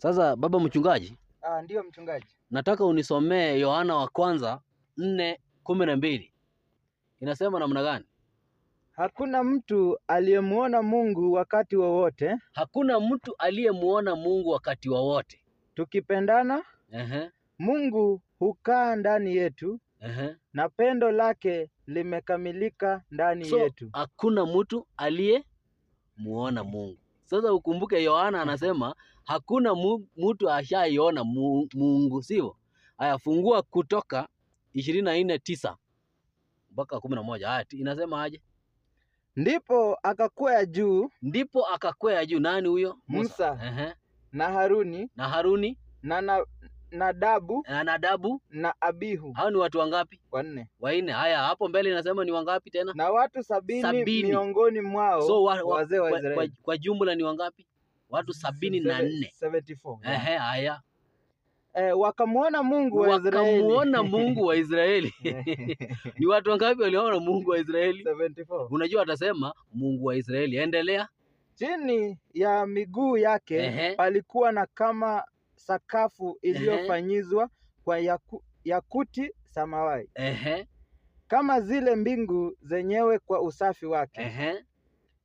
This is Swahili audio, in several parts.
Sasa baba mchungaji, Ndio mchungaji. nataka unisomee Yohana wa kwanza 4:12. Inasema namna gani? Hakuna mtu aliyemuona Mungu wakati wowote. Hakuna mtu aliyemuona Mungu wakati wowote. Tukipendana, Mungu hukaa ndani yetu, na pendo lake limekamilika ndani yetu. Hakuna mtu aliyemuona Mungu. Sasa ukumbuke Yohana anasema hakuna mtu ashaiona Mungu, sivyo? Haya, fungua Kutoka 24:9 mpaka 11. Haya, inasema aje? Ndipo akakwea juu. Ndipo akakwea juu. Nani huyo? Musa. Na Haruni. Na Haruni. Na Nadabu. Na Nadabu. Na Abihu. Hao ni watu wangapi? 4. Wanne. Haya, hapo mbele inasema ni wangapi tena? Na watu 70 miongoni mwao. So wazee wa Israeli. Kwa jumla ni wangapi? Watu 74. 74. Haya. Wakamuona Mungu wa Israeli. Wakamuona Mungu wa Israeli. Ni watu wangapi waliona Mungu wa Israeli? 74. Unajua atasema Mungu wa Israeli. Endelea. Chini ya miguu yake palikuwa na kama sakafu iliyofanyizwa kwa yakuti samawati. Kama zile mbingu zenyewe kwa usafi wake.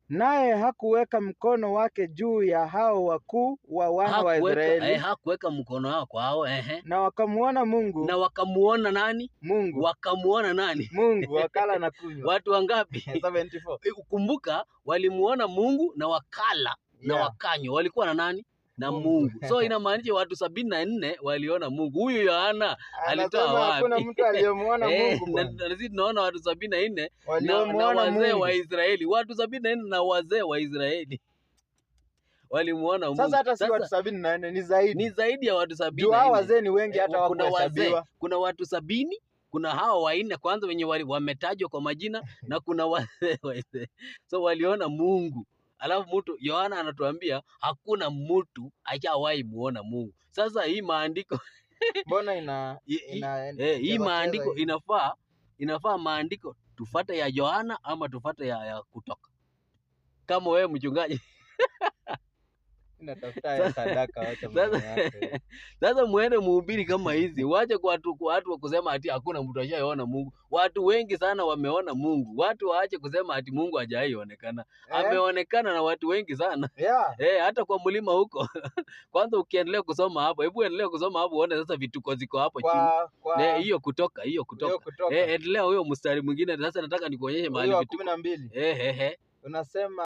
Naye hakuweka mkono wake juu ya hao wakuu wa wana wa Israeli. Hakuweka mkono wake kwa hao. Na wakamuona Mungu. Na wakamuona nani? Mungu. Wakamuona nani? Mungu, wakala na kunywa. Watu wangapi? 74. Ukumbuka walimuona Mungu na wakala na wakanywa. Walikuwa na nani? Na Mungu. So inamaanisha watu 74 waliona Mungu. Huyu Yohana alitoa wapi? Hakuna mtu aliyemuona Mungu. Na sisi tunaona watu 74 na wazee wa Israeli. Watu 74 na wazee wa Israeli walimuona Mungu. Sasa hata si watu 74, ni zaidi. Ni zaidi ya watu 74. Juu hao wazee ni wengi hata hawakuhesabiwa. Kuna watu 70, kuna hao wanne kwanza wenye wametajwa kwa majina na kuna wazee. So waliona Mungu. Alafu mtu Yohana anatuambia hakuna mtu hajawahi muona Mungu. Sasa hii maandiko mbona hii maandiko inafaa maandiko tufuate ya Yohana ama tufuate ya Kutoka? Kama wewe mchungaji natafuta ya sadaka, wacha sasa muende muhubiri kama hizi. Waache kwa watu kusema ati hakuna mtu ashayeona Mungu. Watu wengi sana wameona Mungu. Watu waache kusema ati Mungu hajaionekana. Ameonekana na watu wengi sana. Hata kwa mlima huko. Kwanza ukiendelea kusoma hapo, hebu endelea kusoma hapo uone sasa vituko ziko hapo chini. Hiyo Kutoka. Endelea huyo mstari mwingine. Sasa nataka nikuonyeshe mahali vituko. 12. Unasema